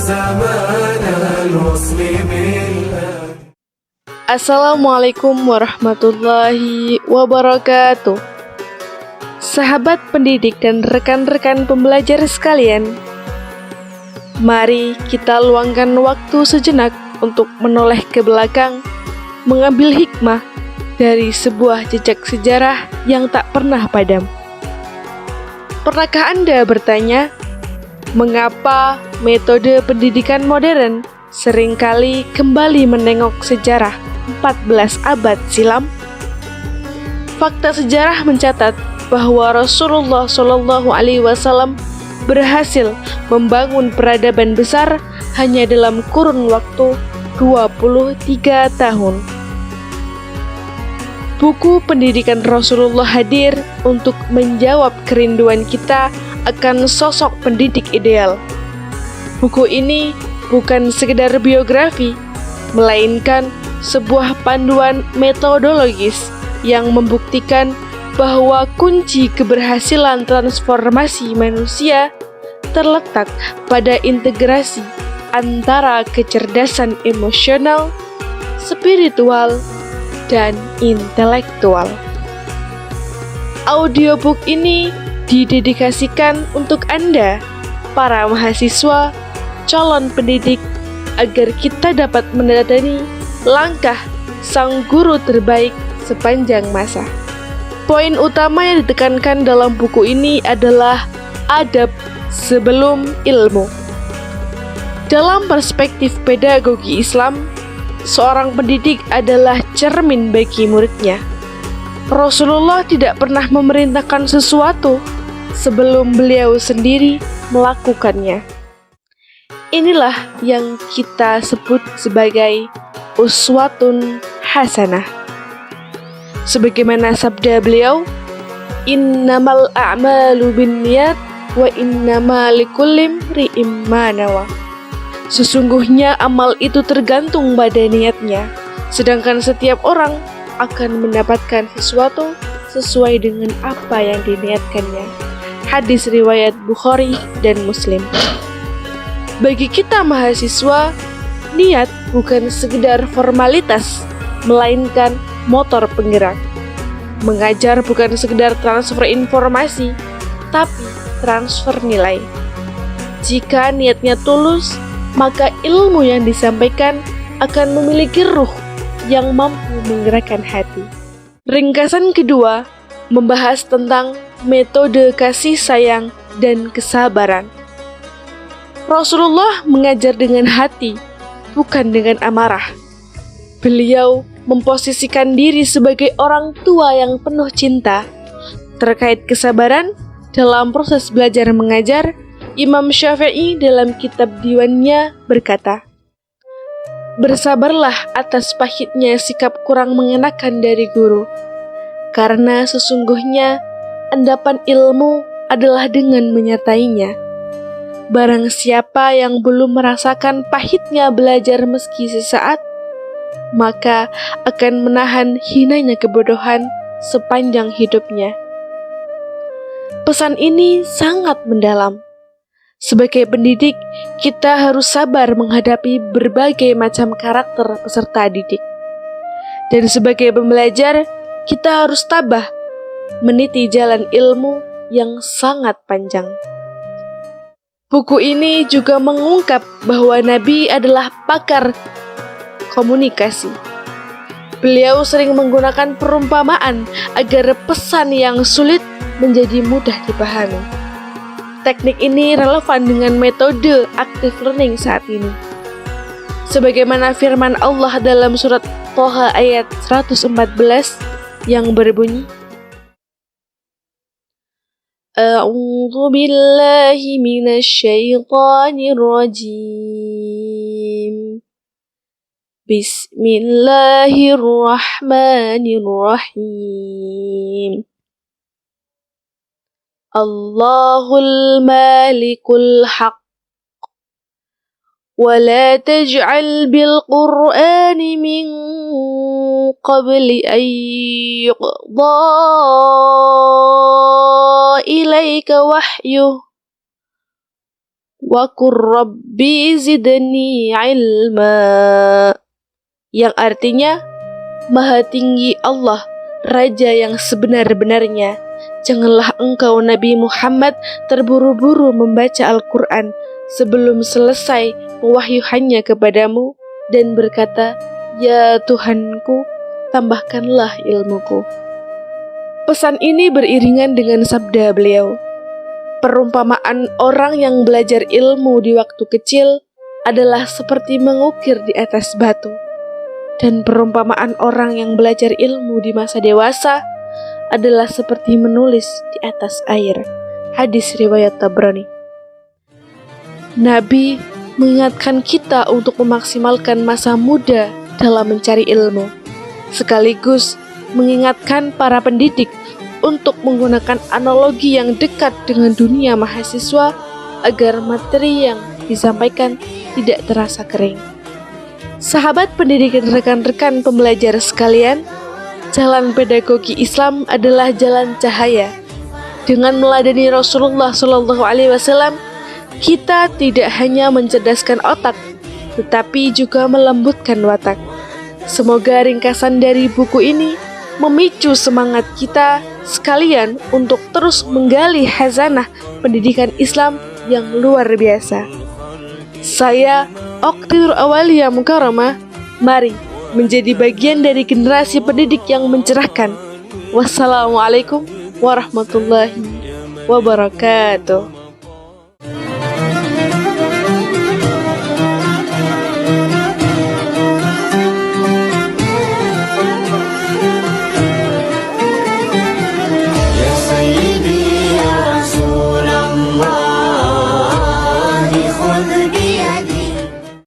زمان الوصل بالآن. Assalamualaikum warahmatullahi wabarakatuh. Sahabat pendidik dan rekan-rekan pembelajar sekalian, mari kita luangkan waktu sejenak untuk menoleh ke belakang, mengambil hikmah dari sebuah jejak sejarah yang tak pernah padam. Pernahkah Anda bertanya, mengapa metode pendidikan modern seringkali kembali menengok sejarah 14 abad silam? Fakta sejarah mencatat bahwa Rasulullah SAW berhasil membangun peradaban besar hanya dalam kurun waktu 23 tahun. Buku pendidikan Rasulullah hadir untuk menjawab kerinduan kita akan sosok pendidik ideal. Buku ini bukan sekedar biografi, melainkan sebuah panduan metodologis yang membuktikan bahwa kunci keberhasilan transformasi manusia terletak pada integrasi antara kecerdasan emosional, spiritual, dan intelektual. Audiobook ini didedikasikan untuk Anda, para mahasiswa, calon pendidik, agar kita dapat meneladani langkah sang guru terbaik sepanjang masa. Poin utama yang ditekankan dalam buku ini adalah adab sebelum ilmu. Dalam perspektif pedagogi Islam, seorang pendidik adalah cermin bagi muridnya. Rasulullah tidak pernah memerintahkan sesuatu sebelum beliau sendiri melakukannya. Inilah yang kita sebut sebagai uswatun hasanah. Sebagaimana sabda beliau, innamal a'malu binniyat wa innama likulli imri'in ma nawa. Sesungguhnya amal itu tergantung pada niatnya, sedangkan setiap orang akan mendapatkan sesuatu sesuai dengan apa yang diniatkannya. Hadis riwayat Bukhari dan Muslim. Bagi kita mahasiswa, niat bukan sekedar formalitas, melainkan motor penggerak. Mengajar bukan sekedar transfer informasi, tapi transfer nilai. Jika niatnya tulus, maka ilmu yang disampaikan akan memiliki ruh yang mampu menggerakkan hati. Ringkasan kedua membahas tentang metode kasih sayang dan kesabaran. Rasulullah mengajar dengan hati, bukan dengan amarah. Beliau memposisikan diri sebagai orang tua yang penuh cinta. Terkait kesabaran dalam proses belajar mengajar, Imam Syafi'i dalam kitab diwannya berkata, bersabarlah atas pahitnya sikap kurang mengenakan dari guru, karena sesungguhnya endapan ilmu adalah dengan menyertainya. Barang siapa yang belum merasakan pahitnya belajar meski sesaat, maka akan menahan hinanya kebodohan sepanjang hidupnya. Pesan ini sangat mendalam. Sebagai pendidik, kita harus sabar menghadapi berbagai macam karakter peserta didik. Dan sebagai pembelajar, kita harus tabah meniti jalan ilmu yang sangat panjang. Buku ini juga mengungkap bahwa Nabi adalah pakar komunikasi. Beliau sering menggunakan perumpamaan agar pesan yang sulit menjadi mudah dipahami. Teknik ini relevan dengan metode active learning saat ini. Sebagaimana firman Allah dalam surat Thaha ayat 114 yang berbunyi, A'udzu billahi minasy syaithanir rajim. Bismillahirrahmanirrahim. Allahul malikul haq. ولا تجعل بالقرآن من قبل أن يقضى إليك وحيه wa qur rabbi zidni ilma, yang artinya, Maha tinggi Allah, Raja yang sebenar-benarnya. Janganlah engkau Nabi Muhammad terburu-buru membaca Al-Quran sebelum selesai pewahyuannya kepadamu dan berkata, Ya Tuhanku, tambahkanlah ilmuku. Pesan ini beriringan dengan sabda beliau. Perumpamaan orang yang belajar ilmu di waktu kecil adalah seperti mengukir di atas batu. Dan perumpamaan orang yang belajar ilmu di masa dewasa adalah seperti menulis di atas air. Hadis riwayat Tabrani. Nabi mengingatkan kita untuk memaksimalkan masa muda dalam mencari ilmu, sekaligus mengingatkan para pendidik untuk menggunakan analogi yang dekat dengan dunia mahasiswa agar materi yang disampaikan tidak terasa kering. Sahabat pendidik dan rekan-rekan pembelajar sekalian, jalan pedagogi Islam adalah jalan cahaya. Dengan meladeni Rasulullah SAW, kita tidak hanya mencerdaskan otak, tetapi juga melembutkan watak. Semoga ringkasan dari buku ini memicu semangat kita sekalian untuk terus menggali khazanah pendidikan Islam yang luar biasa. Saya Oktir Awalia Mukarramah, mari menjadi bagian dari generasi pendidik yang mencerahkan. Wassalamualaikum warahmatullahi wabarakatuh. Ya Sayyidi ya Rasulullah, khudh biyadi